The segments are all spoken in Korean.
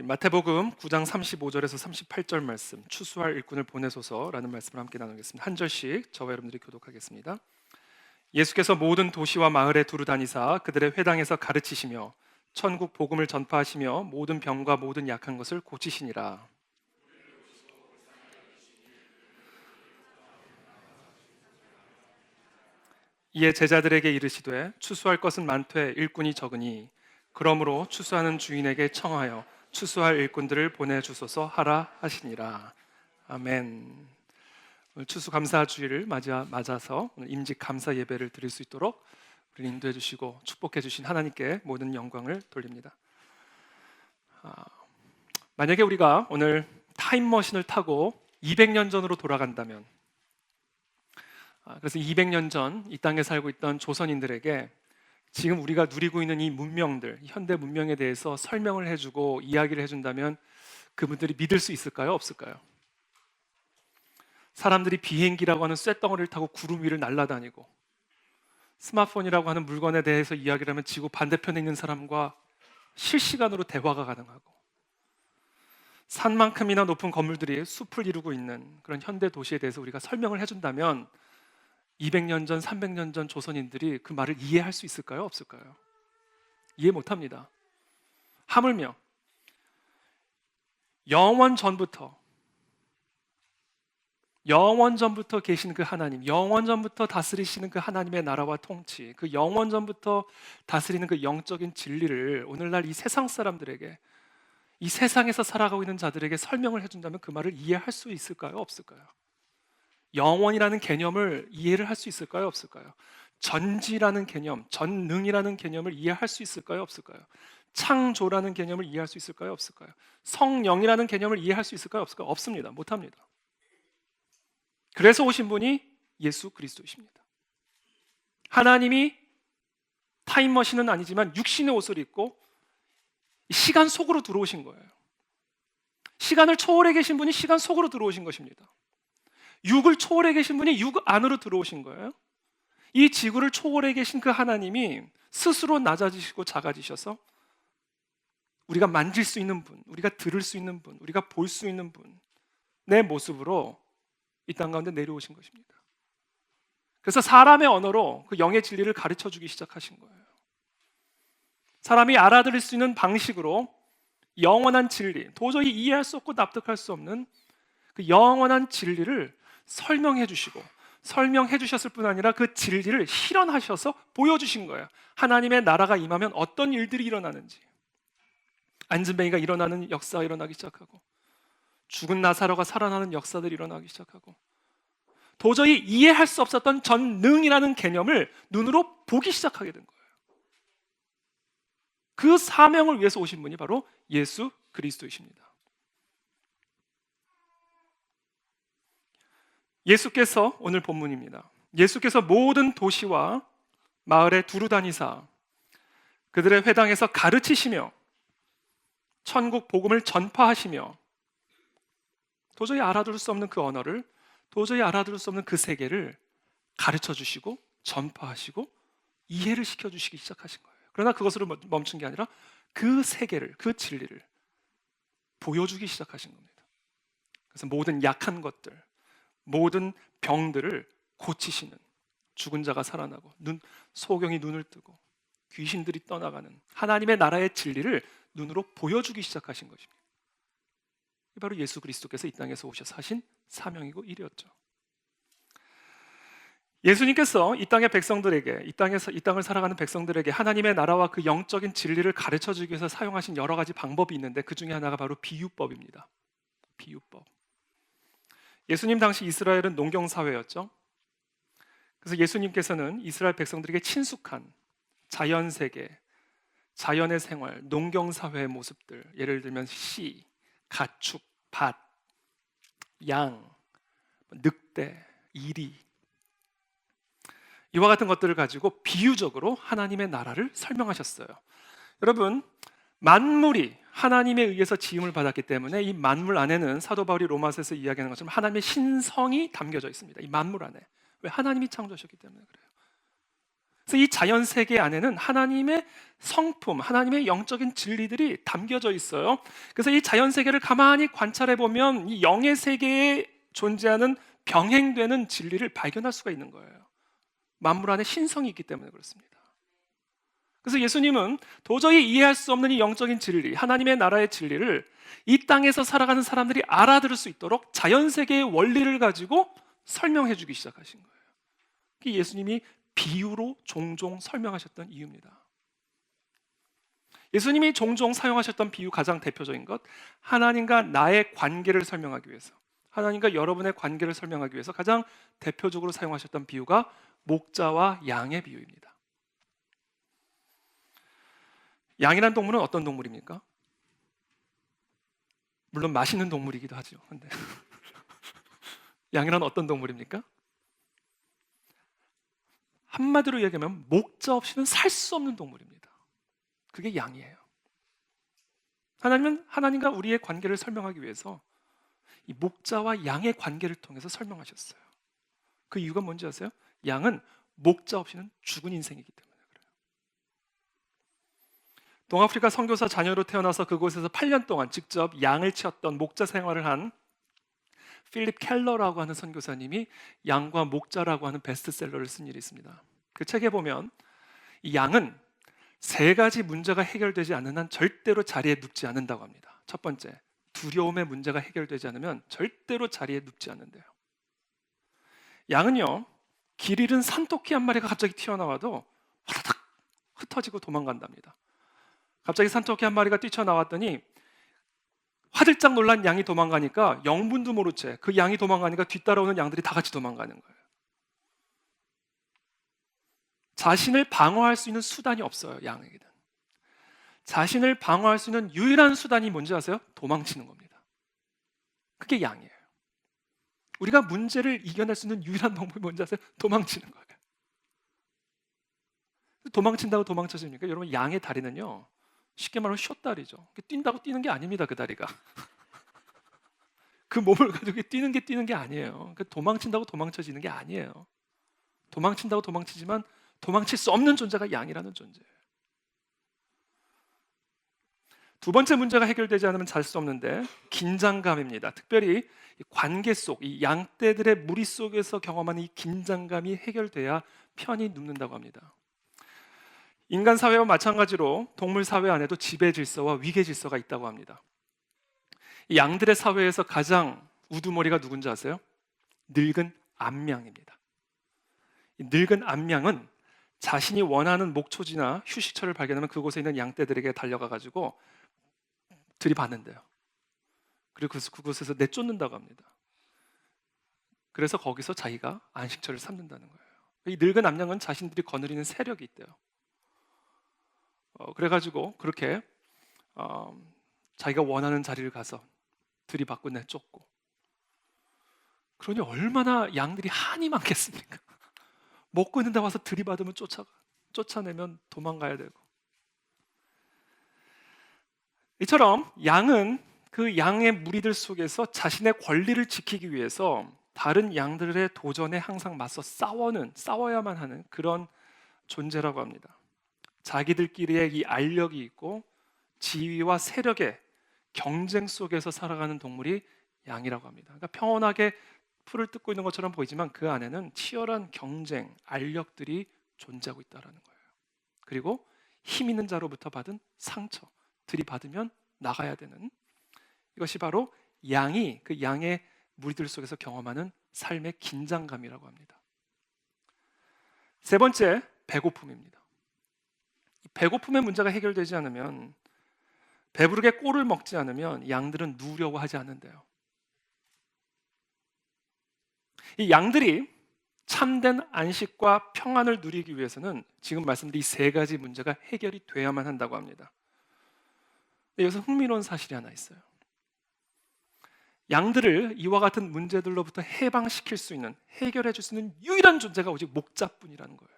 마태복음 9장 35절에서 38절 말씀, 추수할 일꾼을 보내소서라는 말씀을 함께 나누겠습니다. 한 절씩 저와 여러분들이 교독하겠습니다. 예수께서 모든 도시와 마을에 두루 다니사 그들의 회당에서 가르치시며 천국 복음을 전파하시며 모든 병과 모든 약한 것을 고치시니라. 이에 제자들에게 이르시되 추수할 것은 많되 일꾼이 적으니 그러므로 추수하는 주인에게 청하여 추수할 일꾼들을 보내주소서 하라 하시니라. 아멘. 오늘 추수감사주일을 맞아서 오늘 임직 감사 예배를 드릴 수 있도록 우리 인도해 주시고 축복해 주신 하나님께 모든 영광을 돌립니다. 만약에 우리가 오늘 타임머신을 타고 200년 전으로 돌아간다면, 그래서 200년 전 이 땅에 살고 있던 조선인들에게 지금 우리가 누리고 있는 이 문명들, 현대 문명에 대해서 설명을 해주고 이야기를 해준다면 그분들이 믿을 수 있을까요? 없을까요? 사람들이 비행기라고 하는 쇳덩어리를 타고 구름 위를 날아다니고, 스마트폰이라고 하는 물건에 대해서 이야기를 하면 지구 반대편에 있는 사람과 실시간으로 대화가 가능하고, 산만큼이나 높은 건물들이 숲을 이루고 있는 그런 현대 도시에 대해서 우리가 설명을 해준다면 200년 전, 300년 전 조선인들이 그 말을 이해할 수 있을까요? 없을까요? 이해 못합니다. 하물며 영원 전부터 계신 그 하나님, 영원 전부터 다스리시는 그 하나님의 나라와 통치, 그 영원 전부터 다스리는 그 영적인 진리를 오늘날 이 세상 사람들에게, 이 세상에서 살아가고 있는 자들에게 설명을 해준다면 그 말을 이해할 수 있을까요? 없을까요? 영원이라는 개념을 이해를 할 수 있을까요? 없을까요? 전지라는 개념, 전능이라는 개념을 이해할 수 있을까요? 없을까요? 창조라는 개념을 이해할 수 있을까요? 없을까요? 성령이라는 개념을 이해할 수 있을까요? 없을까요? 없습니다. 못합니다. 그래서 오신 분이 예수 그리스도이십니다. 하나님이 타임머신은 아니지만 육신의 옷을 입고 시간 속으로 들어오신 거예요. 시간을 초월해 계신 분이 시간 속으로 들어오신 것입니다. 육을 초월해 계신 분이 육 안으로 들어오신 거예요. 이 지구를 초월해 계신 그 하나님이 스스로 낮아지시고 작아지셔서 우리가 만질 수 있는 분, 우리가 들을 수 있는 분, 우리가 볼 수 있는 분, 내 모습으로 이 땅 가운데 내려오신 것입니다. 그래서 사람의 언어로 그 영의 진리를 가르쳐 주기 시작하신 거예요. 사람이 알아들을 수 있는 방식으로 영원한 진리, 도저히 이해할 수 없고 납득할 수 없는 그 영원한 진리를 설명해 주시고, 설명해 주셨을 뿐 아니라 그 진리를 실현하셔서 보여주신 거예요. 하나님의 나라가 임하면 어떤 일들이 일어나는지, 안진뱅이가 일어나는 역사가 일어나기 시작하고, 죽은 나사로가 살아나는 역사들이 일어나기 시작하고, 도저히 이해할 수 없었던 전능이라는 개념을 눈으로 보기 시작하게 된 거예요. 그 사명을 위해서 오신 분이 바로 예수 그리스도이십니다. 예수께서, 오늘 본문입니다, 예수께서 모든 도시와 마을에 두루 다니사 그들의 회당에서 가르치시며 천국 복음을 전파하시며, 도저히 알아들을 수 없는 그 언어를, 도저히 알아들을 수 없는 그 세계를 가르쳐 주시고 전파하시고 이해를 시켜주시기 시작하신 거예요. 그러나 그것으로 멈춘 게 아니라 그 세계를, 그 진리를 보여주기 시작하신 겁니다. 그래서 모든 약한 것들, 모든 병들을 고치시는, 죽은 자가 살아나고 소경이 눈을 뜨고 귀신들이 떠나가는 하나님의 나라의 진리를 눈으로 보여주기 시작하신 것입니다. 바로 예수 그리스도께서 이 땅에서 오셔서 하신 사명이고 일이었죠. 예수님께서 이 땅의 백성들에게, 이 땅을 살아가는 백성들에게 하나님의 나라와 그 영적인 진리를 가르쳐 주기 위해서 사용하신 여러 가지 방법이 있는데 그 중에 하나가 바로 비유법입니다. 비유법. 예수님 당시 이스라엘은 농경 사회였죠. 그래서 예수님께서는 이스라엘 백성들에게 친숙한 자연 세계, 자연의 생활, 농경 사회의 모습들, 예를 들면 씨, 가축, 밭, 양, 늑대, 이리, 이와 같은 것들을 가지고 비유적으로 하나님의 나라를 설명하셨어요. 여러분, 만물이 하나님에 의해서 지음을 받았기 때문에 이 만물 안에는 사도 바울이 로마서에서 이야기하는 것처럼 하나님의 신성이 담겨져 있습니다. 이 만물 안에. 왜? 하나님이 창조하셨기 때문에 그래요. 그래서 이 자연 세계 안에는 하나님의 성품, 하나님의 영적인 진리들이 담겨져 있어요. 그래서 이 자연 세계를 가만히 관찰해 보면 이 영의 세계에 존재하는 병행되는 진리를 발견할 수가 있는 거예요. 만물 안에 신성이 있기 때문에 그렇습니다. 그래서 예수님은 도저히 이해할 수 없는 이 영적인 진리, 하나님의 나라의 진리를 이 땅에서 살아가는 사람들이 알아들을 수 있도록 자연 세계의 원리를 가지고 설명해 주기 시작하신 거예요. 그게 예수님이 비유로 종종 설명하셨던 이유입니다. 예수님이 종종 사용하셨던 비유 가장 대표적인 것, 하나님과 나의 관계를 설명하기 위해서, 하나님과 여러분의 관계를 설명하기 위해서 가장 대표적으로 사용하셨던 비유가 목자와 양의 비유입니다. 양이란 동물은 어떤 동물입니까? 물론 맛있는 동물이기도 하죠. 근데 양이란 어떤 동물입니까? 한마디로 얘기하면 목자 없이는 살 수 없는 동물입니다. 그게 양이에요. 하나님은 하나님과 우리의 관계를 설명하기 위해서 이 목자와 양의 관계를 통해서 설명하셨어요. 그 이유가 뭔지 아세요? 양은 목자 없이는 죽은 인생이기 때문에 그래요. 동아프리카 선교사 자녀로 태어나서 그곳에서 8년 동안 직접 양을 치었던 목자 생활을 한 필립 켈러라고 하는 선교사님이 양과 목자라고 하는 베스트셀러를 쓴 일이 있습니다. 그 책에 보면 이 양은 세 가지 문제가 해결되지 않는 한 절대로 자리에 눕지 않는다고 합니다. 첫 번째, 두려움의 문제가 해결되지 않으면 절대로 자리에 눕지 않는데요. 양은요, 길 잃은 산토끼 한 마리가 갑자기 튀어나와도 화다닥 흩어지고 도망간답니다. 갑자기 산토끼 한 마리가 뛰쳐나왔더니 화들짝 놀란 양이 도망가니까 영분도 모른 채 그 양이 도망가니까 뒤따라오는 양들이 다 같이 도망가는 거예요. 자신을 방어할 수 있는 수단이 없어요, 양에게는. 자신을 방어할 수 있는 유일한 수단이 뭔지 아세요? 도망치는 겁니다. 그게 양이에요. 우리가 문제를 이겨낼 수 있는 유일한 방법이 뭔지 아세요? 도망치는 거예요. 도망친다고 도망쳐집니까? 여러분, 양의 다리는요, 쉽게 말하면 숏다리죠. 뛴다고 뛰는 게 아닙니다, 그 다리가. 그 몸을 가지고 뛰는 게 아니에요. 도망친다고 도망쳐지는 게 아니에요. 도망친다고 도망치지만 도망칠 수 없는 존재가 양이라는 존재예요. 두 번째 문제가 해결되지 않으면 잘 수 없는데 긴장감입니다. 특별히 관계 속, 이 양떼들의 무리 속에서 경험하는 이 긴장감이 해결돼야 편히 눕는다고 합니다. 인간 사회와 마찬가지로 동물 사회 안에도 지배 질서와 위계 질서가 있다고 합니다. 이 양들의 사회에서 가장 우두머리가 누군지 아세요? 늙은 암양입니다. 이 늙은 암양은 자신이 원하는 목초지나 휴식처를 발견하면 그곳에 있는 양떼들에게 달려가 가지고 들이받는데요. 그리고 그곳에서 내쫓는다고 합니다. 그래서 거기서 자기가 안식처를 삼는다는 거예요. 이 늙은 암양은 자신들이 거느리는 세력이 있대요. 그래가지고 그렇게 자기가 원하는 자리를 가서 들이받고 내쫓고, 그러니 얼마나 양들이 한이 많겠습니까? 먹고 있는데 와서 들이받으면 쫓아내면 도망가야 되고. 이처럼 양은 그 양의 무리들 속에서 자신의 권리를 지키기 위해서 다른 양들의 도전에 항상 맞서 싸워야만 하는 그런 존재라고 합니다. 자기들끼리의 이 알력이 있고 지위와 세력의 경쟁 속에서 살아가는 동물이 양이라고 합니다. 그러니까 평온하게 풀을 뜯고 있는 것처럼 보이지만 그 안에는 치열한 경쟁, 알력들이 존재하고 있다는 거예요. 그리고 힘 있는 자로부터 받은 상처, 들이받으면 나가야 되는, 이것이 바로 양이 그 양의 무리들 속에서 경험하는 삶의 긴장감이라고 합니다. 세 번째, 배고픔입니다. 배고픔의 문제가 해결되지 않으면, 배부르게 꼴을 먹지 않으면 양들은 누우려고 하지 않는데요. 이 양들이 참된 안식과 평안을 누리기 위해서는 지금 말씀드린 이 세 가지 문제가 해결이 돼야만 한다고 합니다. 여기서 흥미로운 사실이 하나 있어요. 양들을 이와 같은 문제들로부터 해방시킬 수 있는, 해결해 줄 수 있는 유일한 존재가 오직 목자뿐이라는 거예요.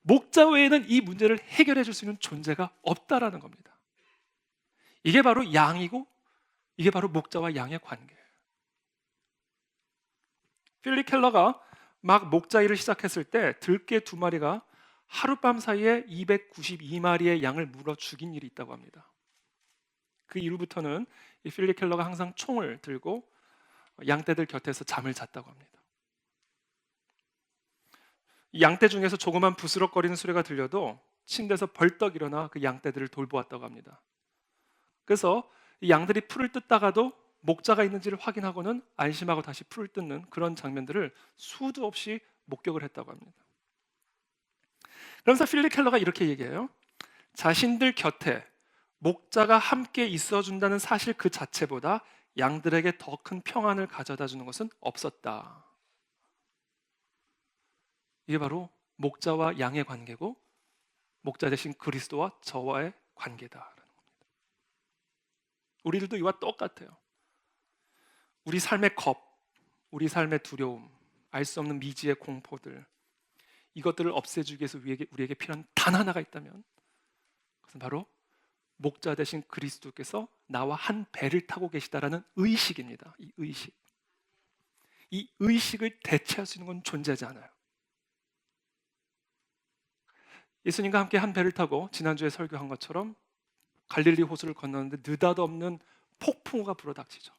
목자 외에는 이 문제를 해결해 줄 수 있는 존재가 없다라는 겁니다. 이게 바로 양이고 이게 바로 목자와 양의 관계예요. 필립 켈러가 막 목자 일을 시작했을 때 들개 2마리가 하룻밤 사이에 292마리의 양을 물어 죽인 일이 있다고 합니다. 그 이후부터는 이 필립 켈러가 항상 총을 들고 양떼들 곁에서 잠을 잤다고 합니다. 이 양떼 중에서 조그만 부스럭거리는 소리가 들려도 침대에서 벌떡 일어나 그 양떼들을 돌보았다고 합니다. 그래서 이 양들이 풀을 뜯다가도 목자가 있는지를 확인하고는 안심하고 다시 풀을 뜯는 그런 장면들을 수도 없이 목격을 했다고 합니다. 그러면서 필립 켈러가 이렇게 얘기해요. 자신들 곁에 목자가 함께 있어준다는 사실 그 자체보다 양들에게 더 큰 평안을 가져다 주는 것은 없었다. 이게 바로 목자와 양의 관계고 목자 대신 그리스도와 저와의 관계다라는 겁니다. 우리들도 이와 똑같아요. 우리 삶의 겁, 우리 삶의 두려움, 알 수 없는 미지의 공포들, 이것들을 없애주기 위해서 우리에게 필요한 단 하나가 있다면 그것은 바로 목자 되신 그리스도께서 나와 한 배를 타고 계시다라는 의식입니다. 이 의식. 이 의식을 대체할 수 있는 건 존재하지 않아요. 예수님과 함께 한 배를 타고 지난주에 설교한 것처럼 갈릴리 호수를 건너는데 느닷없는 폭풍우가 불어닥치죠.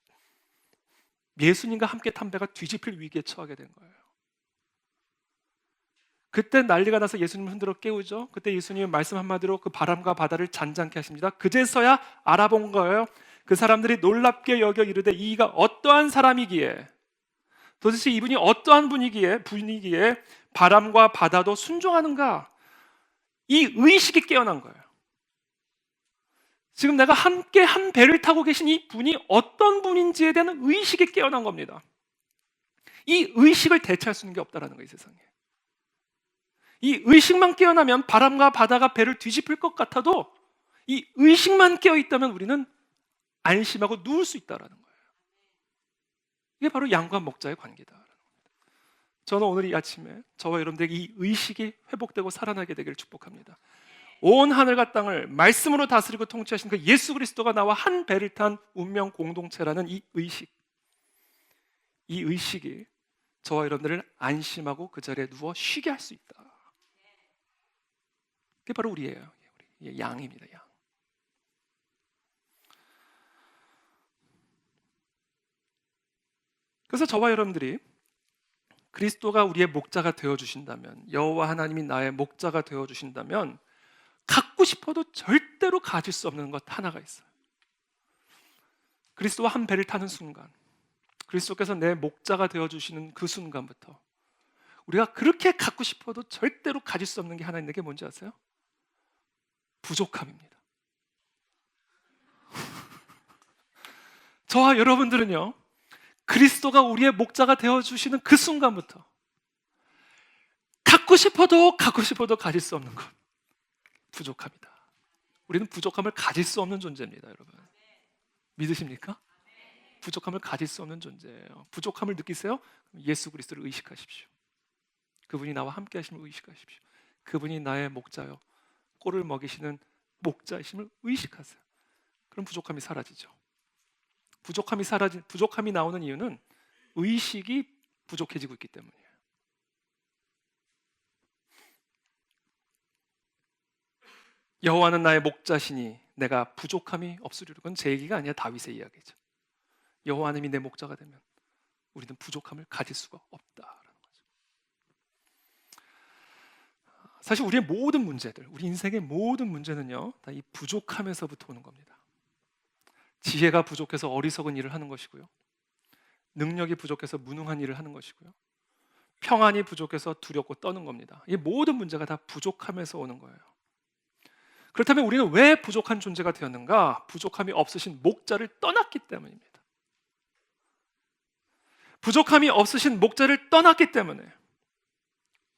예수님과 함께 탄 배가 뒤집힐 위기에 처하게 된 거예요. 그때 난리가 나서 예수님을 흔들어 깨우죠. 그때 예수님은 말씀 한마디로 그 바람과 바다를 잔잔케 하십니다. 그제서야 알아본 거예요. 그 사람들이 놀랍게 여겨 이르되 이가 어떠한 사람이기에, 도대체 이분이 어떠한 분위기에 바람과 바다도 순종하는가, 이 의식이 깨어난 거예요. 지금 내가 함께 한 배를 타고 계신 이 분이 어떤 분인지에 대한 의식이 깨어난 겁니다. 이 의식을 대체할 수 있는 게 없다라는 거예요, 이 세상에. 이 의식만 깨어나면 바람과 바다가 배를 뒤집힐 것 같아도 이 의식만 깨어있다면 우리는 안심하고 누울 수 있다는 거예요. 이게 바로 양과 목자의 관계다. 저는 오늘 이 아침에 저와 여러분들에게 이 의식이 회복되고 살아나게 되기를 축복합니다. 온 하늘과 땅을 말씀으로 다스리고 통치하신 그 예수 그리스도가 나와 한 배를 탄 운명 공동체라는 이 의식이 저와 여러분들을 안심하고 그 자리에 누워 쉬게 할 수 있다. 그게 바로 우리예요. 우리 양입니다. 양. 그래서 저와 여러분들이 그리스도가 우리의 목자가 되어주신다면, 여호와 하나님이 나의 목자가 되어주신다면 갖고 싶어도 절대로 가질 수 없는 것 하나가 있어요. 그리스도와 한 배를 타는 순간, 그리스도께서 내 목자가 되어주시는 그 순간부터 우리가 그렇게 갖고 싶어도 절대로 가질 수 없는 게 하나 있는 게 뭔지 아세요? 부족함입니다. 저와 여러분들은요, 그리스도가 우리의 목자가 되어주시는 그 순간부터 갖고 싶어도 가질 수 없는 것, 부족합니다. 우리는 부족함을 가질 수 없는 존재입니다, 여러분. 믿으십니까? 부족함을 가질 수 없는 존재예요. 부족함을 느끼세요? 예수 그리스도를 의식하십시오. 그분이 나와 함께 하심을 의식하십시오. 그분이 나의 목자요, 꼴을 먹이시는 목자이심을 의식하세요. 그럼 부족함이 사라지죠. 부족함이 나오는 이유는 의식이 부족해지고 있기 때문이에요. 여호와는 나의 목자시니 내가 부족함이 없으리라. 그건 제 얘기가 아니라 다윗의 이야기죠. 여호와 하나님이 내 목자가 되면 우리는 부족함을 가질 수가 없다라는 거죠. 사실 우리의 모든 문제들, 우리 인생의 모든 문제는요, 다 이 부족함에서부터 오는 겁니다. 지혜가 부족해서 어리석은 일을 하는 것이고요, 능력이 부족해서 무능한 일을 하는 것이고요, 평안이 부족해서 두렵고 떠는 겁니다. 이 모든 문제가 다 부족함에서 오는 거예요. 그렇다면 우리는 왜 부족한 존재가 되었는가? 부족함이 없으신 목자를 떠났기 때문입니다. 부족함이 없으신 목자를 떠났기 때문에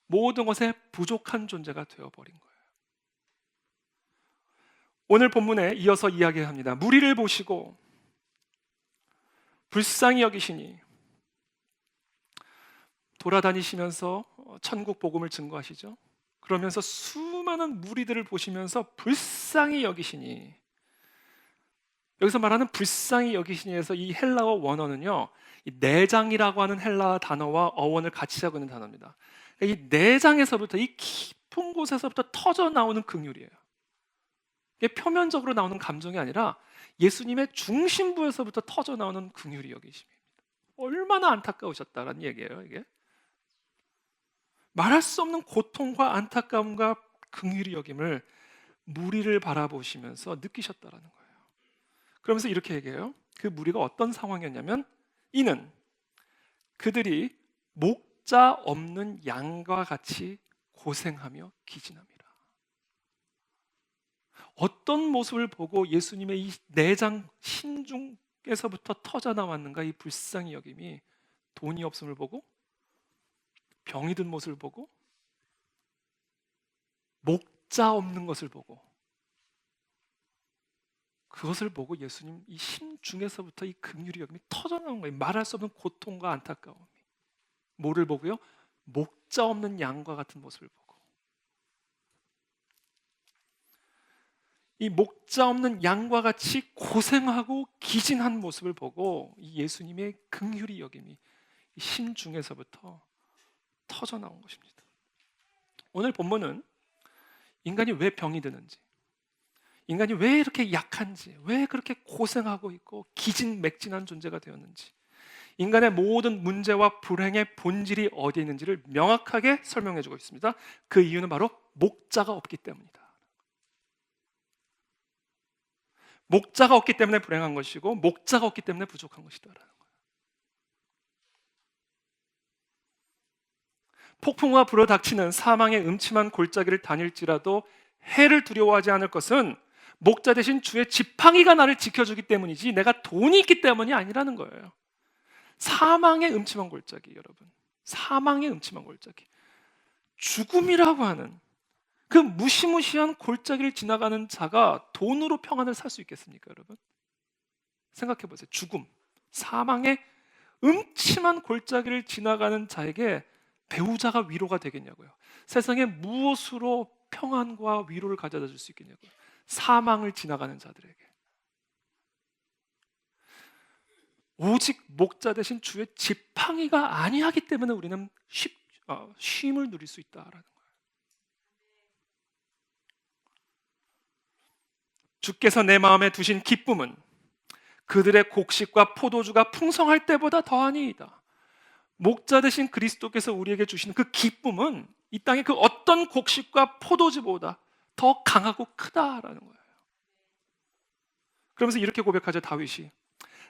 모든 것에 부족한 존재가 되어버린 거예요. 오늘 본문에 이어서 이야기합니다. 무리를 보시고 불쌍히 여기시니, 돌아다니시면서 천국 복음을 증거하시죠. 그러면서 수많은 무리들을 보시면서 불쌍히 여기시니, 여기서 말하는 불쌍히 여기시니에서 이 헬라어 원어는요, 이 내장이라고 하는 헬라 단어와 어원을 같이 하고 있는 단어입니다. 이 내장에서부터, 이 깊은 곳에서부터 터져 나오는 긍휼이에요. 이게 표면적으로 나오는 감정이 아니라 예수님의 중심부에서부터 터져 나오는 긍휼이 여기심입니다. 얼마나 안타까우셨다라는 얘기예요, 이게. 말할 수 없는 고통과 안타까움과 긍휼이 여김을 무리를 바라보시면서 느끼셨다라는 거예요. 그러면서 이렇게 얘기해요. 그 무리가 어떤 상황이었냐면, 이는 그들이 목자 없는 양과 같이 고생하며 기진합니다. 어떤 모습을 보고 예수님의 이 내장 신중에서부터 터져 나왔는가, 이 불쌍히 여김이 돈이 없음을 보고, 병이 든 모습을 보고, 목자 없는 것을 보고, 그것을 보고 예수님 이 심중에서부터 이 긍휼이 여김이 터져 나온 거예요. 말할 수 없는 고통과 안타까움이. 뭐를 보고요? 목자 없는 양과 같은 모습을 보고. 이 목자 없는 양과 같이 고생하고 기진한 모습을 보고 이 예수님의 긍휼이 여김이 심중에서부터 터져 나온 것입니다. 오늘 본문은 인간이 왜 병이 드는지, 인간이 왜 이렇게 약한지, 왜 그렇게 고생하고 있고 기진맥진한 존재가 되었는지, 인간의 모든 문제와 불행의 본질이 어디에 있는지를 명확하게 설명해 주고 있습니다. 그 이유는 바로 목자가 없기 때문이다. 목자가 없기 때문에 불행한 것이고, 목자가 없기 때문에 부족한 것이다라는 거예요. 폭풍과 불어 닥치는 사망의 음침한 골짜기를 다닐지라도 해를 두려워하지 않을 것은 목자 대신 주의 지팡이가 나를 지켜주기 때문이지 내가 돈이 있기 때문이 아니라는 거예요. 사망의 음침한 골짜기, 여러분. 사망의 음침한 골짜기. 죽음이라고 하는 그 무시무시한 골짜기를 지나가는 자가 돈으로 평안을 살 수 있겠습니까, 여러분? 생각해 보세요. 죽음, 사망의 음침한 골짜기를 지나가는 자에게 배우자가 위로가 되겠냐고요. 세상에 무엇으로 평안과 위로를 가져다 줄 수 있겠냐고요. 사망을 지나가는 자들에게. 오직 목자 대신 주의 지팡이가 아니하기 때문에 우리는 쉼을 누릴 수 있다라는 거예요. 주께서 내 마음에 두신 기쁨은 그들의 곡식과 포도주가 풍성할 때보다 더하니이다. 목자 되신 그리스도께서 우리에게 주시는 그 기쁨은 이 땅의 그 어떤 곡식과 포도주보다 더 강하고 크다라는 거예요. 그러면서 이렇게 고백하죠, 다윗이.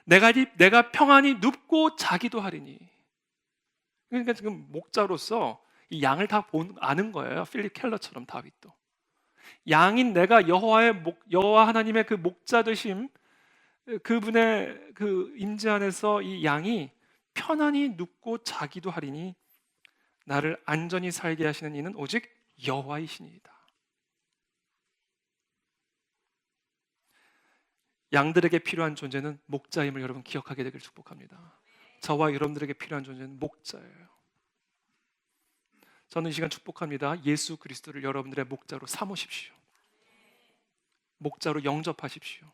내가 평안히 눕고 자기도 하리니. 그러니까 지금 목자로서 이 양을 다 아는 거예요. 필립 켈러처럼 다윗도. 양인 내가 여호와 하나님의 그 목자 되심, 그분의 그 임재 안에서 이 양이 편안히 눕고 자기도 하리니 나를 안전히 살게 하시는 이는 오직 여호와이시니이다. 양들에게 필요한 존재는 목자임을 여러분 기억하게 되길 축복합니다. 저와 여러분들에게 필요한 존재는 목자예요. 저는 이 시간 축복합니다. 예수 그리스도를 여러분들의 목자로 삼으십시오. 목자로 영접하십시오.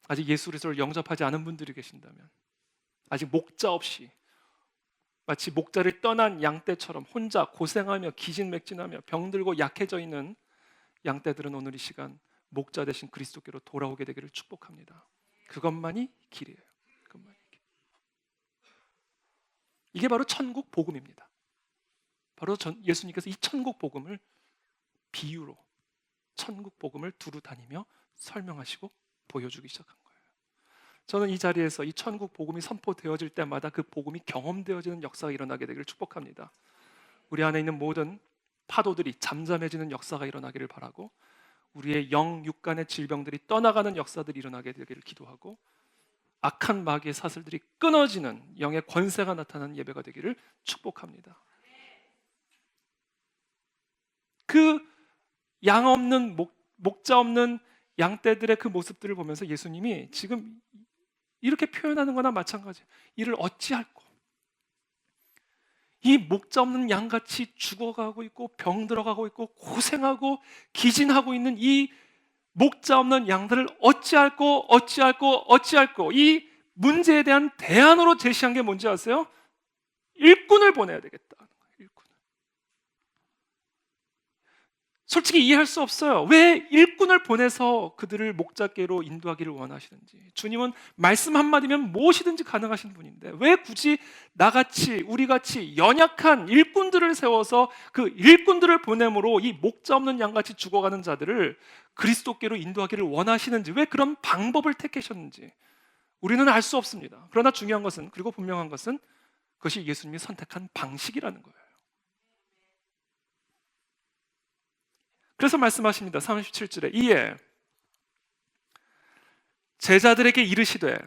아직 예수 그리스도를 영접하지 않은 분들이 계신다면, 아직 목자 없이 마치 목자를 떠난 양떼처럼 혼자 고생하며 기진맥진하며 병들고 약해져 있는 양떼들은 오늘 이 시간 목자 되신 그리스도께로 돌아오게 되기를 축복합니다. 그것만이 길이에요. 그것만이 길. 이게 바로 천국 복음입니다. 바로 예수님께서 이 천국 복음을 비유로 천국 복음을 두루 다니며 설명하시고 보여주기 시작한 거예요. 저는 이 자리에서 이 천국 복음이 선포되어질 때마다 그 복음이 경험되어지는 역사가 일어나게 되기를 축복합니다. 우리 안에 있는 모든 파도들이 잠잠해지는 역사가 일어나기를 바라고, 우리의 영 육간의 질병들이 떠나가는 역사들이 일어나게 되기를 기도하고, 악한 마귀의 사슬들이 끊어지는 영의 권세가 나타나는 예배가 되기를 축복합니다. 그 양 없는 목자 없는 양떼들의 그 모습들을 보면서 예수님이 지금 이렇게 표현하는 거나 마찬가지예요. 이를 어찌할꼬? 이 목자 없는 양같이 죽어가고 있고 병들어가고 있고 고생하고 기진하고 있는 이 목자 없는 양들을 어찌할꼬 이 문제에 대한 대안으로 제시한 게 뭔지 아세요? 일꾼을 보내야 되겠다. 일꾼. 솔직히 이해할 수 없어요. 왜 일꾼을 보내서 그들을 목자께로 인도하기를 원하시는지. 주님은 말씀 한마디면 무엇이든지 가능하신 분인데 왜 굳이 나같이 우리같이 연약한 일꾼들을 세워서 그 일꾼들을 보냄으로 이 목자 없는 양같이 죽어가는 자들을 그리스도께로 인도하기를 원하시는지, 왜 그런 방법을 택하셨는지 우리는 알 수 없습니다. 그러나 중요한 것은, 그리고 분명한 것은 그것이 예수님이 선택한 방식이라는 거예요. 그래서 말씀하십니다. 37절에 이에 제자들에게 이르시되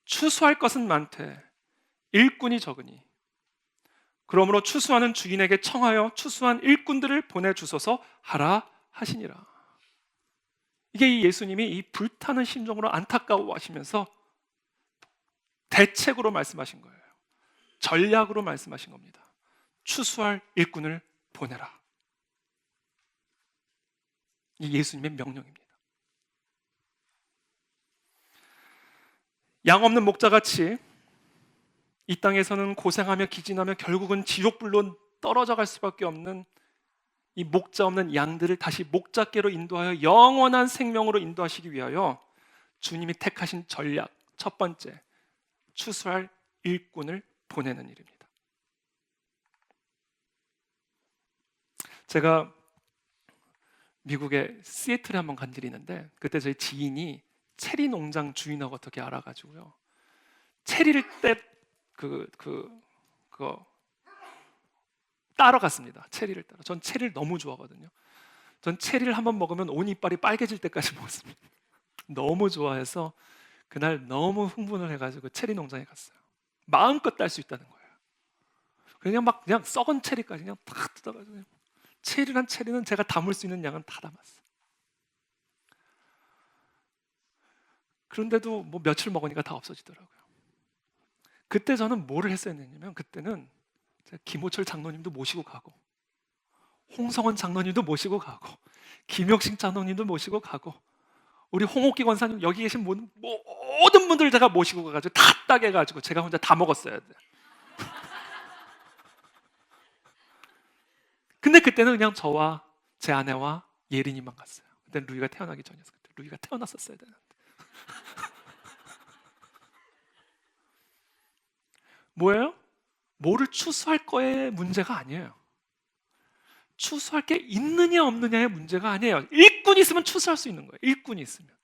추수할 것은 많되 일꾼이 적으니 그러므로 추수하는 주인에게 청하여 추수한 일꾼들을 보내주소서 하라 하시니라. 이게 이 예수님이 이 불타는 심정으로 안타까워하시면서 대책으로 말씀하신 거예요. 전략으로 말씀하신 겁니다. 추수할 일꾼을 보내라. 이 예수님의 명령입니다. 양 없는 목자같이 이 땅에서는 고생하며 기진하며 결국은 지옥불로 떨어져 갈 수밖에 없는 이 목자 없는 양들을 다시 목자께로 인도하여 영원한 생명으로 인도하시기 위하여 주님이 택하신 전략, 첫 번째, 추수할 일꾼을 보내는 일입니다. 제가 미국의 시애틀에 한번 간 일이 있는데, 그때 저희 지인이 체리 농장 주인하고 어떻게 알아가지고요, 체리를 그거 따러 갔습니다. 체리를 따러. 전 체리를 너무 좋아하거든요. 전 체리를 한번 먹으면 온 이빨이 빨개질 때까지 먹었습니다. 너무 좋아해서 그날 너무 흥분을 해가지고 체리 농장에 갔어요. 마음껏 딸 수 있다는 거예요. 그냥 썩은 체리까지 그냥 다 뜯어가지고, 체리는 제가 담을 수 있는 양은 다 담았어요. 그런데도 뭐 며칠 먹으니까 다 없어지더라고요. 그때 저는 뭐를 했었냐면, 그때는 제가 김호철 장로님도 모시고 가고, 홍성원 장로님도 모시고 가고, 김혁식 장로님도 모시고 가고, 우리 홍옥기 권사님, 여기 계신 모든 분들 제가 모시고 가가지고 다 따게 해가지고 제가 혼자 다 먹었어야 돼. 근데 그때는 그냥 저와 제 아내와 예린이만 갔어요. 그때는 루이가 태어나기 전이었어요. 루이가 태어났었어야 되는데. 뭐예요? 뭐를 추수할 거의 문제가 아니에요. 추수할 게 있느냐 없느냐의 문제가 아니에요. 일꾼이 있으면 추수할 수 있는 거예요. 일꾼이 있으면.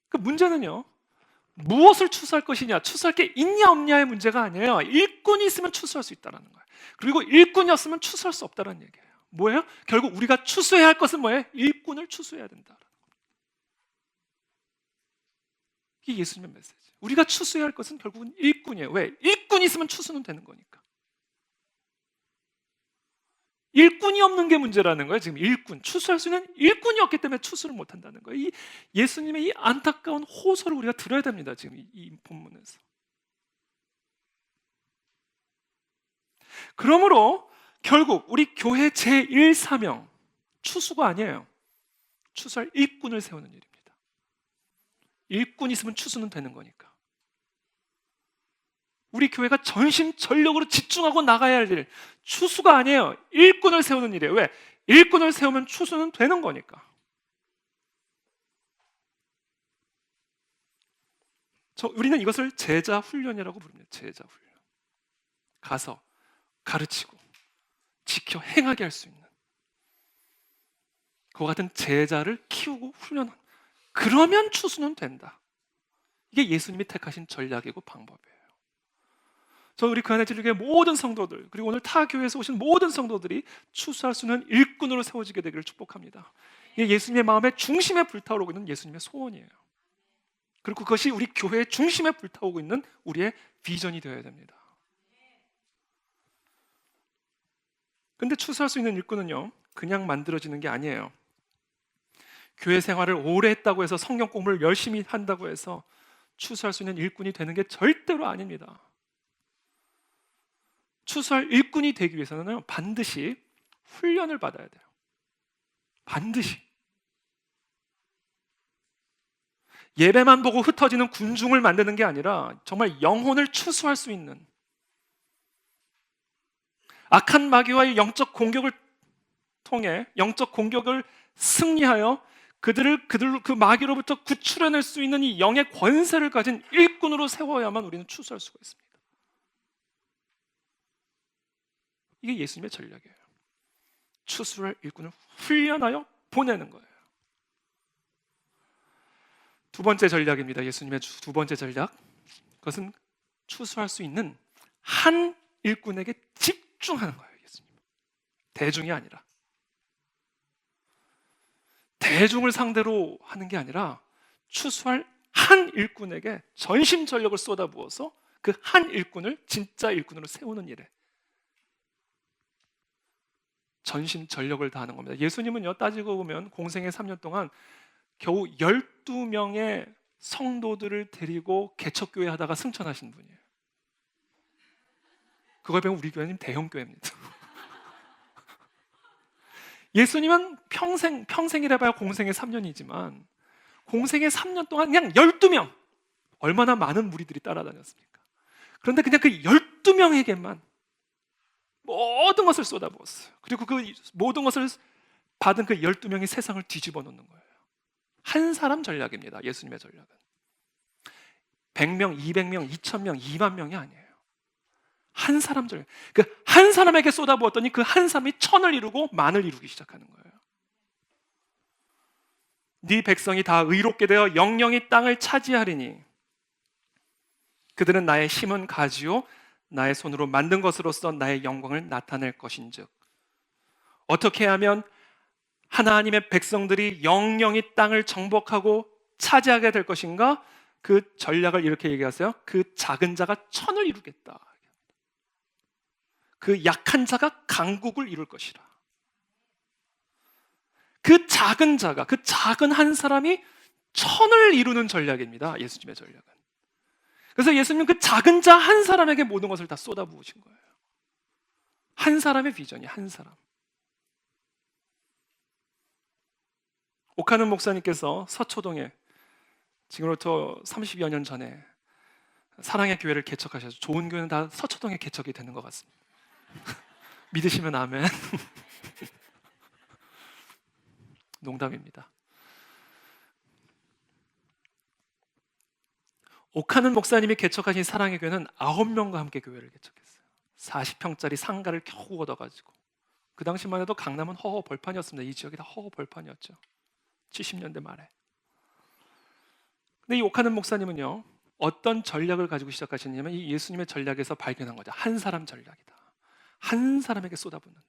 그 문제는요, 무엇을 추수할 것이냐, 추수할 게 있냐 없냐의 문제가 아니에요. 일꾼이 있으면 추수할 수 있다는 거예요. 그리고 일꾼이 없으면 추수할 수 없다는 얘기예요. 뭐예요? 결국 우리가 추수해야 할 것은 뭐예요? 일꾼을 추수해야 된다. 이게 예수님의 메시지. 우리가 추수해야 할 것은 결국은 일꾼이에요. 왜? 일꾼이 있으면 추수는 되는 거니까. 일꾼이 없는 게 문제라는 거예요. 지금 일꾼, 추수할 수 있는 일꾼이 없기 때문에 추수를 못한다는 거예요. 이 예수님의 이 안타까운 호소를 우리가 들어야 됩니다. 지금 이 본문에서. 그러므로 결국 우리 교회 제1사명, 추수가 아니에요. 추수할 일꾼을 세우는 일입니다. 일꾼이 있으면 추수는 되는 거니까. 우리 교회가 전심전력으로 집중하고 나가야 할 일, 추수가 아니에요. 일꾼을 세우는 일이에요. 왜? 일꾼을 세우면 추수는 되는 거니까. 우리는 이것을 제자 훈련이라고 부릅니다. 제자 훈련. 가서 가르치고 지켜 행하게 할 수 있는, 그와 같은 제자를 키우고 훈련하는, 그러면 추수는 된다. 이게 예수님이 택하신 전략이고 방법이에요. 저 우리 교회 진리교회 모든 성도들, 그리고 오늘 타 교회에서 오신 모든 성도들이 추수할 수 있는 일꾼으로 세워지게 되기를 축복합니다. 이게 예수님의 마음의 중심에 불타오르고 있는 예수님의 소원이에요. 그리고 그것이 우리 교회의 중심에 불타오르고 있는 우리의 비전이 되어야 됩니다. 근데 추수할 수 있는 일꾼은요, 그냥 만들어지는 게 아니에요. 교회 생활을 오래 했다고 해서, 성경 공부를 열심히 한다고 해서 추수할 수 있는 일꾼이 되는 게 절대로 아닙니다. 추수할 일꾼이 되기 위해서는 반드시 훈련을 받아야 돼요. 반드시 예배만 보고 흩어지는 군중을 만드는 게 아니라 정말 영혼을 추수할 수 있는, 악한 마귀와의 영적 공격을 통해 영적 공격을 승리하여 그들을 그 마귀로부터 구출해낼 수 있는 이 영의 권세를 가진 일꾼으로 세워야만 우리는 추수할 수가 있습니다. 이게 예수님의 전략이에요. 추수할 일꾼을 훈련하여 보내는 거예요. 두 번째 전략입니다. 예수님의 두 번째 전략. 그것은 추수할 수 있는 한 일꾼에게 집중하는 거예요. 예수님. 대중이 아니라. 대중을 상대로 하는 게 아니라 추수할 한 일꾼에게 전심전력을 쏟아부어서 그 한 일꾼을 진짜 일꾼으로 세우는 일에 전심전력을 다하는 겁니다. 예수님은요, 따지고 보면 공생의 3년 동안 겨우 12명의 성도들을 데리고 개척교회 하다가 승천하신 분이에요. 그걸 보면 우리 교회는 대형교회입니다. 예수님은 평생이라 봐야 공생의 3년이지만 공생의 3년 동안 그냥 12명, 얼마나 많은 무리들이 따라다녔습니까? 그런데 그냥 그 12명에게만 모든 것을 쏟아부었어요. 그리고 그 모든 것을 받은 그 12명이 세상을 뒤집어 놓는 거예요. 한 사람 전략입니다. 예수님의 전략은 100명, 200명, 2000명, 2만 명이 아니에요. 한 사람 전략. 그 한 사람에게 쏟아부었더니 그 한 사람이 천을 이루고 만을 이루기 시작하는 거예요. 네 백성이 다 의롭게 되어 영영이 땅을 차지하리니 그들은 나의 심은 가지요 나의 손으로 만든 것으로서 나의 영광을 나타낼 것인즉. 어떻게 하면 하나님의 백성들이 영영이 땅을 정복하고 차지하게 될 것인가? 그 전략을 이렇게 얘기하세요. 그 작은 자가 천을 이루겠다. 그 약한 자가 강국을 이룰 것이라. 그 작은 자가, 그 작은 한 사람이 천을 이루는 전략입니다. 예수님의 전략은. 그래서 예수님은 그 작은 자 한 사람에게 모든 것을 다 쏟아부으신 거예요. 한 사람의 비전이 한 사람. 오카는 목사님께서 서초동에 지금으로부터 30여 년 전에 사랑의 교회를 개척하셔서 좋은 교회는 다 서초동에 개척이 되는 것 같습니다. 믿으시면 아멘. 농담입니다. 오카는 목사님이 개척하신 사랑의 교회는 9명과 함께 교회를 개척했어요. 40평짜리 상가를 겨우 얻어가지고. 그 당시만 해도 강남은 허허 벌판이었습니다. 이 지역이 다 허허 벌판이었죠. 70년대 말에. 근데 이 오카는 목사님은요, 어떤 전략을 가지고 시작하셨냐면 이 예수님의 전략에서 발견한 거죠. 한 사람 전략이다. 한 사람에게 쏟아붓는다.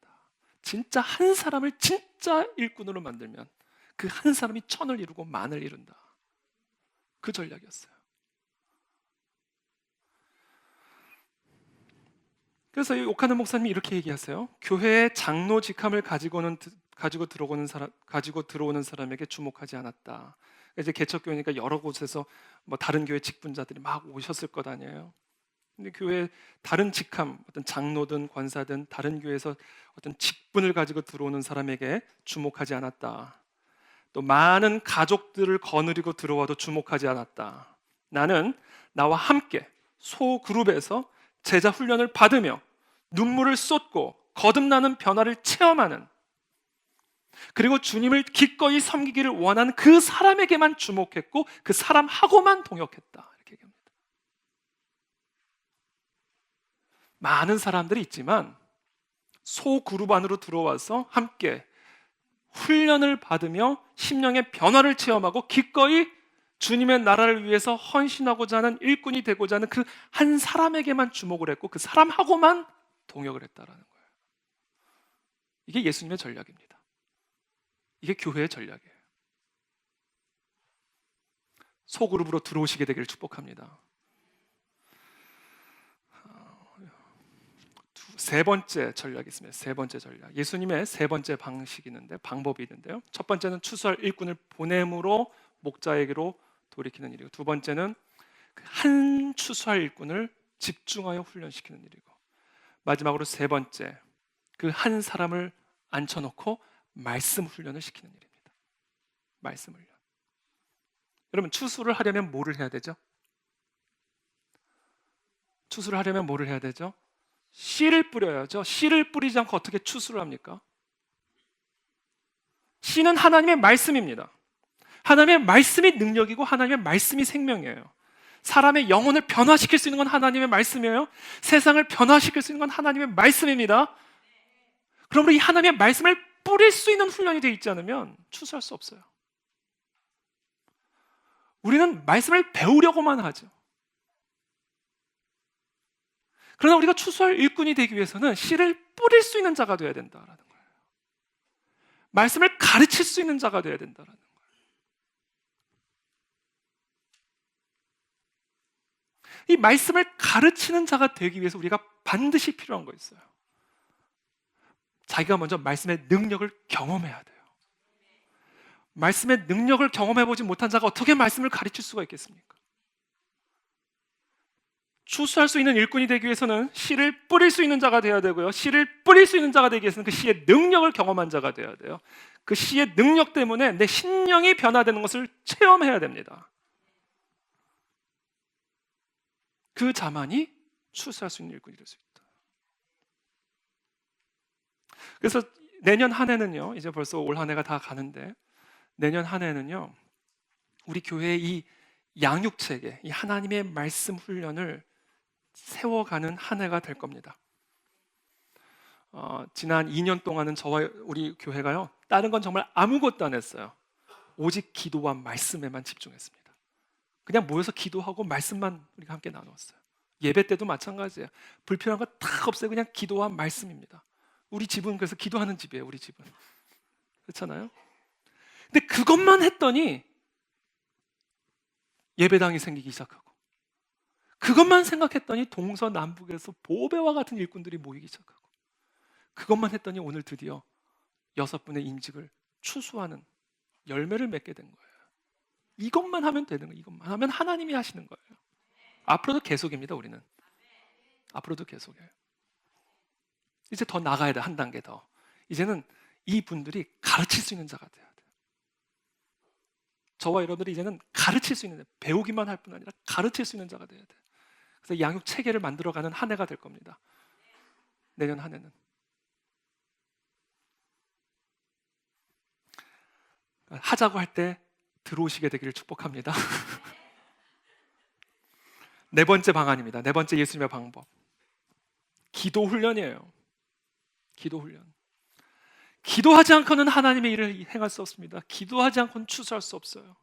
진짜 한 사람을 진짜 일꾼으로 만들면 그 한 사람이 천을 이루고 만을 이룬다. 그 전략이었어요. 그래서 이 오카는 목사님이 이렇게 얘기하세요. 교회의 장로 직함을 가지고 들어오는 사람에게 주목하지 않았다. 이제 개척교회니까 여러 곳에서 뭐 다른 교회 직분자들이 막 오셨을 것 아니에요. 근데 교회 다른 직함, 어떤 장로든 권사든 다른 교회에서 어떤 직분을 가지고 들어오는 사람에게 주목하지 않았다. 또 많은 가족들을 거느리고 들어와도 주목하지 않았다. 나는 나와 함께 소그룹에서 제자 훈련을 받으며 눈물을 쏟고 거듭나는 변화를 체험하는, 그리고 주님을 기꺼이 섬기기를 원하는 그 사람에게만 주목했고 그 사람하고만 동역했다. 이렇게 얘기합니다. 많은 사람들이 있지만 소그룹 안으로 들어와서 함께 훈련을 받으며 심령의 변화를 체험하고 기꺼이 주님의 나라를 위해서 헌신하고자 하는 일꾼이 되고자 하는 그 한 사람에게만 주목을 했고 그 사람하고만 동역을 했다라는 거예요. 이게 예수님의 전략입니다. 이게 교회의 전략이에요. 소그룹으로 들어오시게 되기를 축복합니다. 세 번째 전략이 있습니다. 세 번째 전략. 예수님의 세 번째 방법이 있는데요. 첫 번째는 추수할 일꾼을 보냄으로 목자에게로 돌이키는 일이고, 두 번째는 한 추수할 일꾼을 집중하여 훈련시키는 일이고, 마지막으로 세 번째, 그 한 사람을 앉혀놓고 말씀 훈련을 시키는 일입니다. 말씀 훈련. 여러분, 추수를 하려면 뭐를 해야 되죠? 추수를 하려면 뭐를 해야 되죠? 씨를 뿌려야죠. 씨를 뿌리지 않고 어떻게 추수를 합니까? 씨는 하나님의 말씀입니다. 하나님의 말씀이 능력이고 하나님의 말씀이 생명이에요. 사람의 영혼을 변화시킬 수 있는 건 하나님의 말씀이에요. 세상을 변화시킬 수 있는 건 하나님의 말씀입니다. 그러므로 이 하나님의 말씀을 뿌릴 수 있는 훈련이 되어 있지 않으면 추수할 수 없어요. 우리는 말씀을 배우려고만 하죠. 그러나 우리가 추수할 일꾼이 되기 위해서는 씨를 뿌릴 수 있는 자가 되어야 된다라는 거예요. 말씀을 가르칠 수 있는 자가 되어야 된다라는 거예요. 이 말씀을 가르치는 자가 되기 위해서 우리가 반드시 필요한 거 있어요. 자기가 먼저 말씀의 능력을 경험해야 돼요. 말씀의 능력을 경험해보지 못한 자가 어떻게 말씀을 가르칠 수가 있겠습니까? 추수할 수 있는 일꾼이 되기 위해서는 씨를 뿌릴 수 있는 자가 되어야 되고요. 씨를 뿌릴 수 있는 자가 되기 위해서는 그 씨의 능력을 경험한 자가 되어야 돼요. 그 씨의 능력 때문에 내 심령이 변화되는 것을 체험해야 됩니다. 그 자만이 추수할 수 있는 일꾼이 될 수 있다. 그래서 내년 한 해는요, 이제 벌써 올 한 해가 다 가는데, 내년 한 해는요, 우리 교회의 이 양육체계, 이 하나님의 말씀 훈련을 세워가는 한 해가 될 겁니다. 지난 2년 동안은 저와 우리 교회가요, 다른 건 정말 아무것도 안 했어요. 오직 기도와 말씀에만 집중했습니다. 그냥 모여서 기도하고 말씀만 우리가 함께 나누었어요. 예배 때도 마찬가지예요. 불필요한 거 다 없어요. 그냥 기도와 말씀입니다. 우리 집은 그래서 기도하는 집이에요. 우리 집은. 그렇잖아요. 근데 그것만 했더니 예배당이 생기기 시작하고, 그것만 생각했더니 동서남북에서 보배와 같은 일꾼들이 모이기 시작하고, 그것만 했더니 오늘 드디어 6분의 임직을 추수하는 열매를 맺게 된 거예요. 이것만 하면 되는 거예요. 이것만 하면 하나님이 하시는 거예요. 앞으로도 계속입니다. 우리는 앞으로도 계속해요. 이제 더 나가야 돼. 한 단계 더. 이제는 이 분들이 가르칠 수 있는 자가 돼야 돼요. 저와 여러분들이 이제는 가르칠 수 있는, 배우기만 할 뿐 아니라 가르칠 수 있는 자가 돼야 돼요. 그래서 양육 체계를 만들어가는 한 해가 될 겁니다. 내년 한 해는. 하자고 할 때 들어오시게 되기를 축복합니다. 네 번째 방안입니다. 네 번째 예수님의 방법. 기도 훈련이에요. 기도 훈련. 기도하지 않고는 하나님의 일을 행할 수 없습니다. 기도하지 않고는 추수할 수 없어요.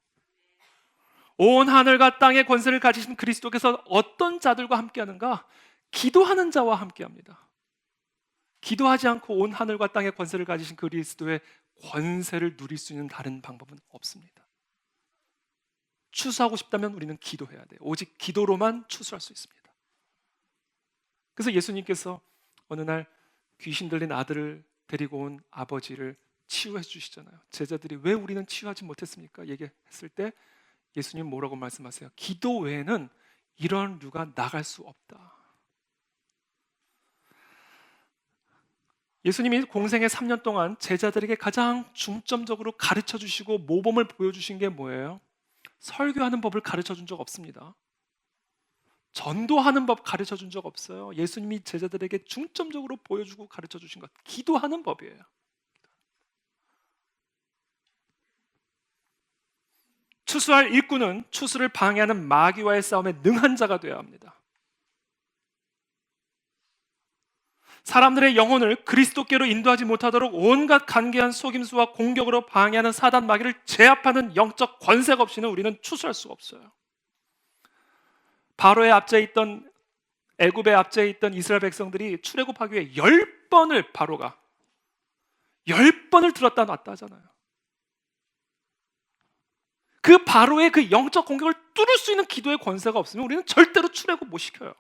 온 하늘과 땅의 권세를 가지신 그리스도께서 어떤 자들과 함께하는가? 기도하는 자와 함께합니다. 기도하지 않고 온 하늘과 땅의 권세를 가지신 그리스도의 권세를 누릴 수 있는 다른 방법은 없습니다. 추수하고 싶다면 우리는 기도해야 돼요. 오직 기도로만 추수할 수 있습니다. 그래서 예수님께서 어느 날 귀신 들린 아들을 데리고 온 아버지를 치유해 주시잖아요. 제자들이 왜 우리는 치유하지 못했습니까? 얘기했을 때 예수님 뭐라고 말씀하세요? 기도 외에는 이런 류가 나갈 수 없다. 예수님이 공생의 3년 동안 제자들에게 가장 중점적으로 가르쳐 주시고 모범을 보여주신 게 뭐예요? 설교하는 법을 가르쳐 준 적 없습니다. 전도하는 법 가르쳐 준 적 없어요. 예수님이 제자들에게 중점적으로 보여주고 가르쳐 주신 것, 기도하는 법이에요. 추수할 일꾼은 추수를 방해하는 마귀와의 싸움에 능한 자가 되어야 합니다. 사람들의 영혼을 그리스도께로 인도하지 못하도록 온갖 간계한 속임수와 공격으로 방해하는 사단 마귀를 제압하는 영적 권세가 없이는 우리는 추수할 수가 없어요. 바로의 압제에 있던, 애굽의 압제에 있던 이스라엘 백성들이 출애굽하기 위해 10번을 바로가 10번을 들었다 놨다 하잖아요. 그 바로의 그 영적 공격을 뚫을 수 있는 기도의 권세가 없으면 우리는 절대로 출애굽 못 시켜요.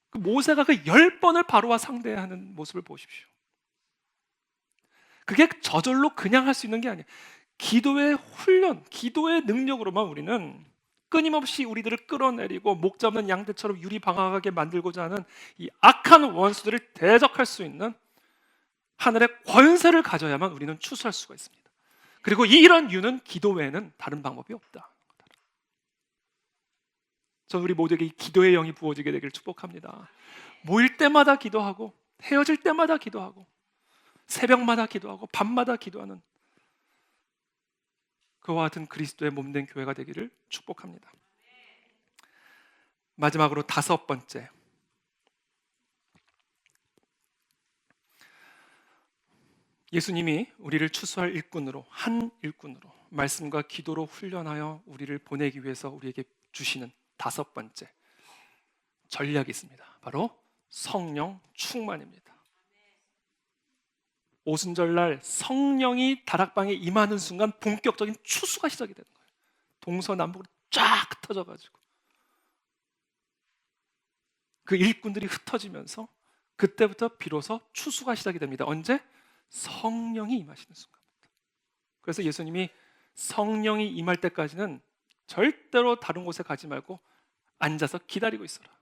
그 모세가 그 10번을 바로와 상대하는 모습을 보십시오. 그게 저절로 그냥 할 수 있는 게 아니에요. 기도의 훈련, 기도의 능력으로만 우리는 끊임없이 우리들을 끌어내리고 목 잡는 양떼처럼 유리방황하게 만들고자 하는 이 악한 원수들을 대적할 수 있는 하늘의 권세를 가져야만 우리는 추수할 수가 있습니다. 그리고 이런 이유는 기도 외에는 다른 방법이 없다. 저는 우리 모두에게 이 기도의 영이 부어지게 되기를 축복합니다. 모일 때마다 기도하고 헤어질 때마다 기도하고 새벽마다 기도하고 밤마다 기도하는 그와 같은 그리스도의 몸된 교회가 되기를 축복합니다. 마지막으로 5번째, 예수님이 우리를 추수할 일꾼으로, 한 일꾼으로 말씀과 기도로 훈련하여 우리를 보내기 위해서 우리에게 주시는 5번째 전략이 있습니다. 바로 성령 충만입니다. 오순절날 성령이 다락방에 임하는 순간 본격적인 추수가 시작이 되는 거예요. 동서남북으로 쫙 흩어져가지고 그 일꾼들이 흩어지면서 그때부터 비로소 추수가 시작이 됩니다. 언제? 성령이 임하시는 순간부터. 그래서 예수님이 성령이 임할 때까지는 절대로 다른 곳에 가지 말고 앉아서 기다리고 있어라.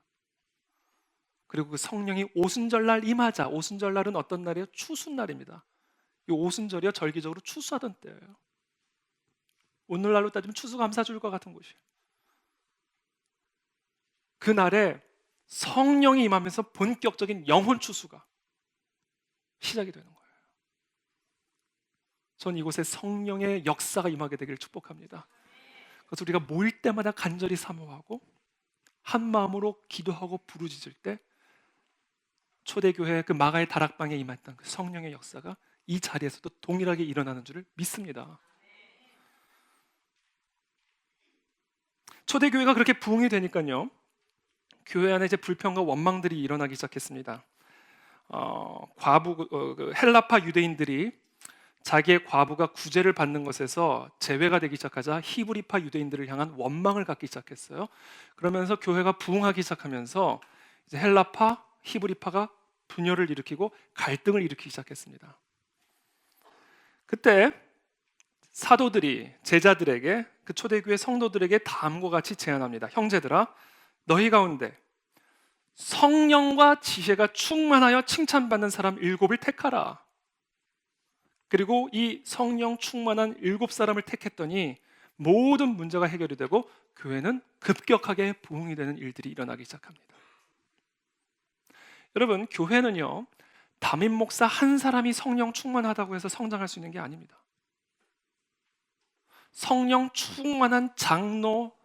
그리고 그 성령이 오순절날 임하자. 오순절날은 어떤 날이에요? 추수날입니다. 이 오순절이요, 절기적으로 추수하던 때예요. 오늘날로 따지면 추수감사주일과 같은 곳이에요. 그날에 성령이 임하면서 본격적인 영혼 추수가 시작이 되는 거예요. 전 이곳에 성령의 역사가 임하게 되기를 축복합니다. 그래서 우리가 모일 때마다 간절히 사모하고 한 마음으로 기도하고 부르짖을 때 초대교회 그 마가의 다락방에 임했던 그 성령의 역사가 이 자리에서도 동일하게 일어나는 줄을 믿습니다. 초대교회가 그렇게 부흥이 되니까요, 교회 안에 이제 불평과 원망들이 일어나기 시작했습니다. 헬라파 유대인들이 자기의 과부가 구제를 받는 것에서 제외가 되기 시작하자 히브리파 유대인들을 향한 원망을 갖기 시작했어요. 그러면서 교회가 부흥하기 시작하면서 이제 헬라파, 히브리파가 분열을 일으키고 갈등을 일으키기 시작했습니다. 그때 사도들이 제자들에게, 그 초대교회 성도들에게 다음과 같이 제안합니다. 형제들아, 너희 가운데 성령과 지혜가 충만하여 칭찬받는 사람 7을 택하라. 그리고 이 성령 충만한 7사람을 택했더니 모든 문제가 해결이 되고 교회는 급격하게 부흥이 되는 일들이 일어나기 시작합니다. 여러분, 교회는요, 담임 목사 한 사람이 성령 충만하다고 해서 성장할 수 있는 게 아닙니다. 성령 충만한 장로,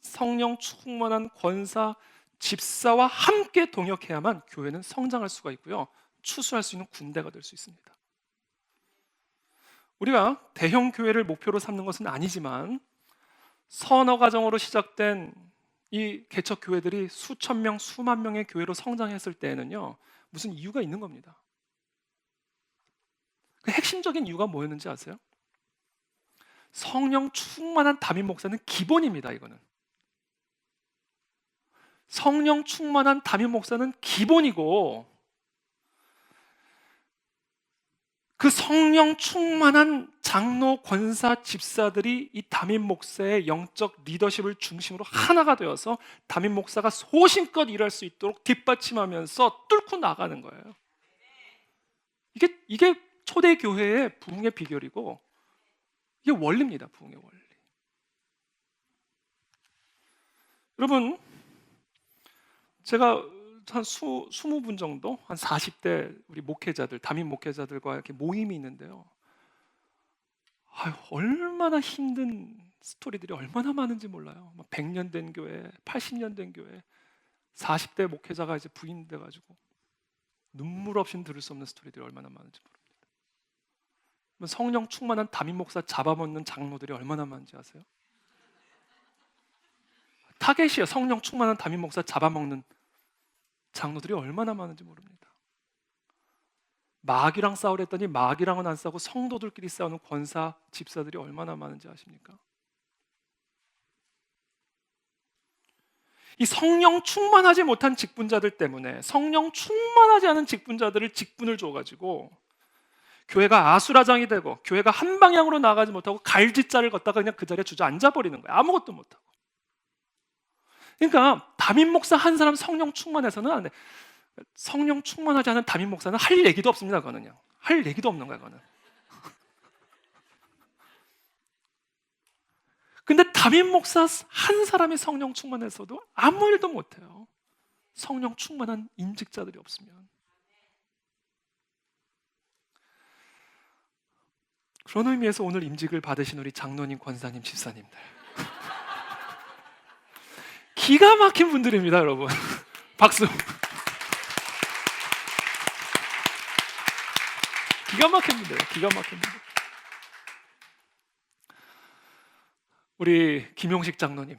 성령 충만한 권사, 집사와 함께 동역해야만 교회는 성장할 수가 있고요, 추수할 수 있는 군대가 될 수 있습니다. 우리가 대형 교회를 목표로 삼는 것은 아니지만 선어 가정으로 시작된 이 개척 교회들이 수천 명, 수만 명의 교회로 성장했을 때에는요, 무슨 이유가 있는 겁니다. 그 핵심적인 이유가 뭐였는지 아세요? 성령 충만한 담임 목사는 기본입니다. 이거는 성령 충만한 담임 목사는 기본이고, 그 성령 충만한 장로, 권사, 집사들이 이 담임 목사의 영적 리더십을 중심으로 하나가 되어서 담임 목사가 소신껏 일할 수 있도록 뒷받침하면서 뚫고 나가는 거예요. 이게 초대교회의 부흥의 비결이고, 이게 원리입니다. 부흥의 원리. 여러분, 제가 한 20분 정도, 한 40대 우리 목회자들, 담임 목회자들과 이렇게 모임이 있는데요, 얼마나 힘든 스토리들이 얼마나 많은지 몰라요. 100년 된 교회, 80년 된 교회, 40대 목회자가 이제 부인돼가지고 눈물 없이는 들을 수 없는 스토리들이 얼마나 많은지 모릅니다. 성령 충만한 담임 목사 잡아먹는 장로들이 얼마나 많은지 아세요? 타겟이에요. 성령 충만한 담임 목사 잡아먹는 장로들이 얼마나 많은지 모릅니다. 마귀랑 싸우랬더니 마귀랑은 안 싸우고 성도들끼리 싸우는 권사, 집사들이 얼마나 많은지 아십니까? 이 성령 충만하지 못한 직분자들 때문에, 성령 충만하지 않은 직분자들을 직분을 줘가지고 교회가 아수라장이 되고 교회가 한 방향으로 나가지 못하고 갈짓자를 걷다가 그냥 그 자리에 주저앉아 버리는 거예요. 아무것도 못하고. 그러니까 담임 목사 한 사람 성령 충만해서는 안 돼. 성령 충만하지 않은 담임 목사는 할 얘기도 없습니다. 그거는요. 할 얘기도 없는 거야, 그거는. 근데 담임 목사 한 사람이 성령 충만해서도 아무 일도 못해요. 성령 충만한 임직자들이 없으면. 그런 의미에서 오늘 임직을 받으신 우리 장로님, 권사님, 집사님들 기가 막힌 분들입니다, 여러분. 박수. 기가 막힌 분들, 기가 막힌 분들. 우리 김용식 장로님.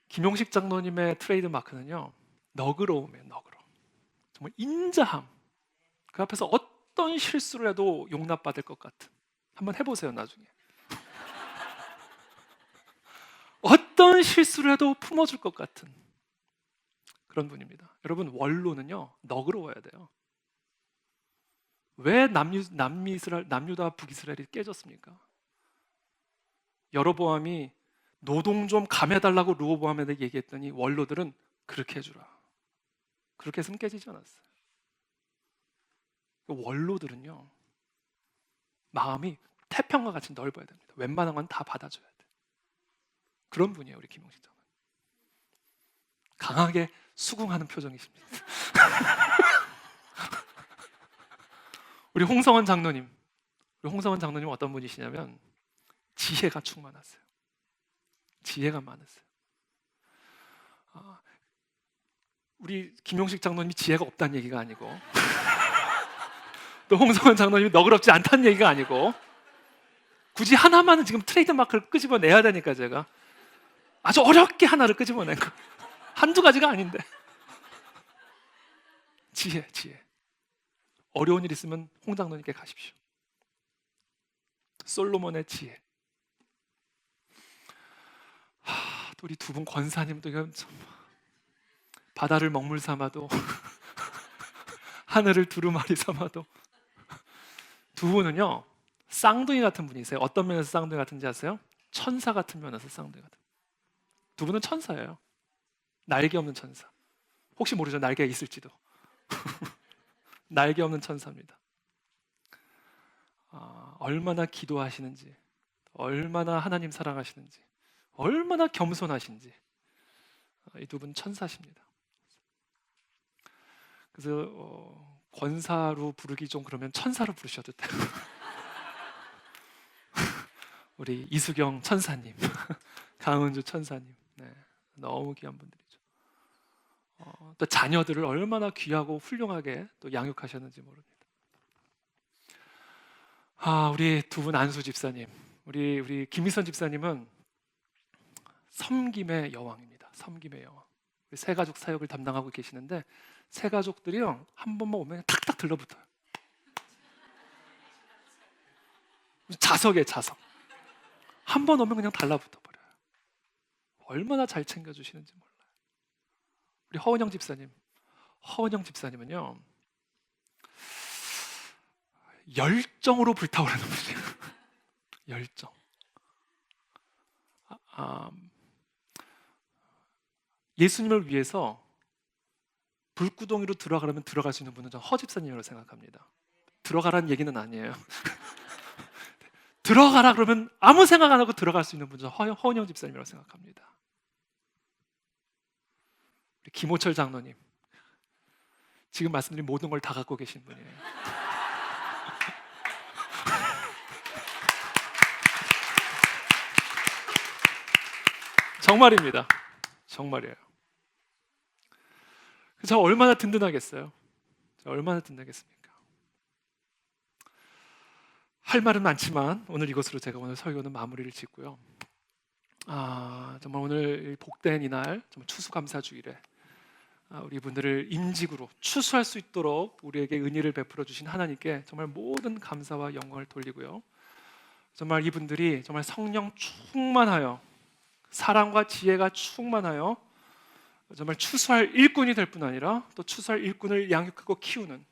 김용식 장로님의 트레이드 마크는요, 너그러움이에요, 너그러움. 정말 인자함. 그 앞에서 어떤 실수를 해도 용납받을 것 같은. 한번 해보세요, 나중에. 어떤 실수를 해도 품어줄 것 같은 그런 분입니다. 여러분, 원로는요, 너그러워야 돼요. 왜 남유다 북이스라엘이 깨졌습니까? 여로보암이 노동 좀 감해달라고 르호보암에게 얘기했더니 원로들은 그렇게 해주라. 그렇게 했으면 깨지지 않았어요. 원로들은요, 마음이 태평과 같이 넓어야 됩니다. 웬만한 건 다 받아줘야 돼. 그런 분이에요, 우리 김용식 장로님. 강하게 수긍하는 표정이십니다. 우리 홍성원 장로님, 우리 홍성원 장로님 어떤 분이시냐면 지혜가 충만하세요. 지혜가 많으세요. 우리 김용식 장로님이 지혜가 없다는 얘기가 아니고 또 홍성원 장로님이 너그럽지 않다는 얘기가 아니고 굳이 하나만은 지금 트레이드 마크를 끄집어내야 되니까 제가 아주 어렵게 하나를 끄집어낸 거. 한두 가지가 아닌데. 지혜, 지혜. 어려운 일 있으면 홍 장로님께 가십시오. 솔로몬의 지혜. 또 우리 두 분 권사님도 이건 참, 바다를 먹물 삼아도 하늘을 두루마리 삼아도 두 분은요, 쌍둥이 같은 분이세요. 어떤 면에서 쌍둥이 같은지 아세요? 천사 같은 면에서 쌍둥이 같은. 두 분은 천사예요. 날개 없는 천사. 혹시 모르죠, 날개가 있을지도. 날개 없는 천사입니다. 얼마나 기도하시는지, 얼마나 하나님 사랑하시는지, 얼마나 겸손하신지, 이 두 분 천사십니다. 그래서 권사로 부르기 좀 그러면 천사로 부르셔도 돼요. 우리 이수경 천사님, 강은주 천사님, 네, 너무 귀한 분들이죠. 또 자녀들을 얼마나 귀하고 훌륭하게 또 양육하셨는지 모릅니다. 우리 두 분 안수 집사님, 우리 김희선 집사님은 섬김의 여왕입니다. 섬김의 여왕. 우리 새가족 사역을 담당하고 계시는데 새가족들이요, 한 번만 오면 탁탁 들러붙어요. 자석에 자석. 한 번 오면 그냥 달라붙어 버려요. 얼마나 잘 챙겨주시는지 몰라요. 우리 허은영 집사님, 허은영 집사님은요, 열정으로 불타오르는 분이에요. 열정. 예수님을 위해서 불구덩이로 들어가려면 들어갈 수 있는 분은 전 허 집사님이라고 생각합니다. 들어가라는 얘기는 아니에요. 들어가라 그러면 아무 생각 안 하고 들어갈 수 있는 분은 허은영 집사님이라고 생각합니다. 우리 김호철 장로님, 지금 말씀드린 모든 걸 다 갖고 계신 분이에요. 정말입니다. 정말이에요. 저 얼마나 든든하겠어요? 저 얼마나 든든하겠습니까? 할 말은 많지만 오늘 이것으로 제가 오늘 설교는 마무리를 짓고요. 정말 오늘 복된 이날, 정말 추수감사주일에 우리 분들을 임직으로 추수할 수 있도록 우리에게 은혜를 베풀어 주신 하나님께 정말 모든 감사와 영광을 돌리고요. 정말 이분들이 정말 성령 충만하여 사랑과 지혜가 충만하여 정말 추수할 일꾼이 될 뿐 아니라 또 추수할 일꾼을 양육하고 키우는,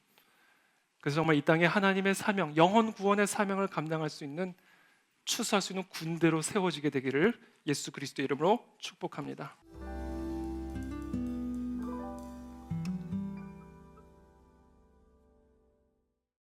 그래서 정말 이 땅에 하나님의 사명, 영혼 구원의 사명을 감당할 수 있는, 추수할 수 있는 군대로 세워지게 되기를 예수 그리스도의 이름으로 축복합니다.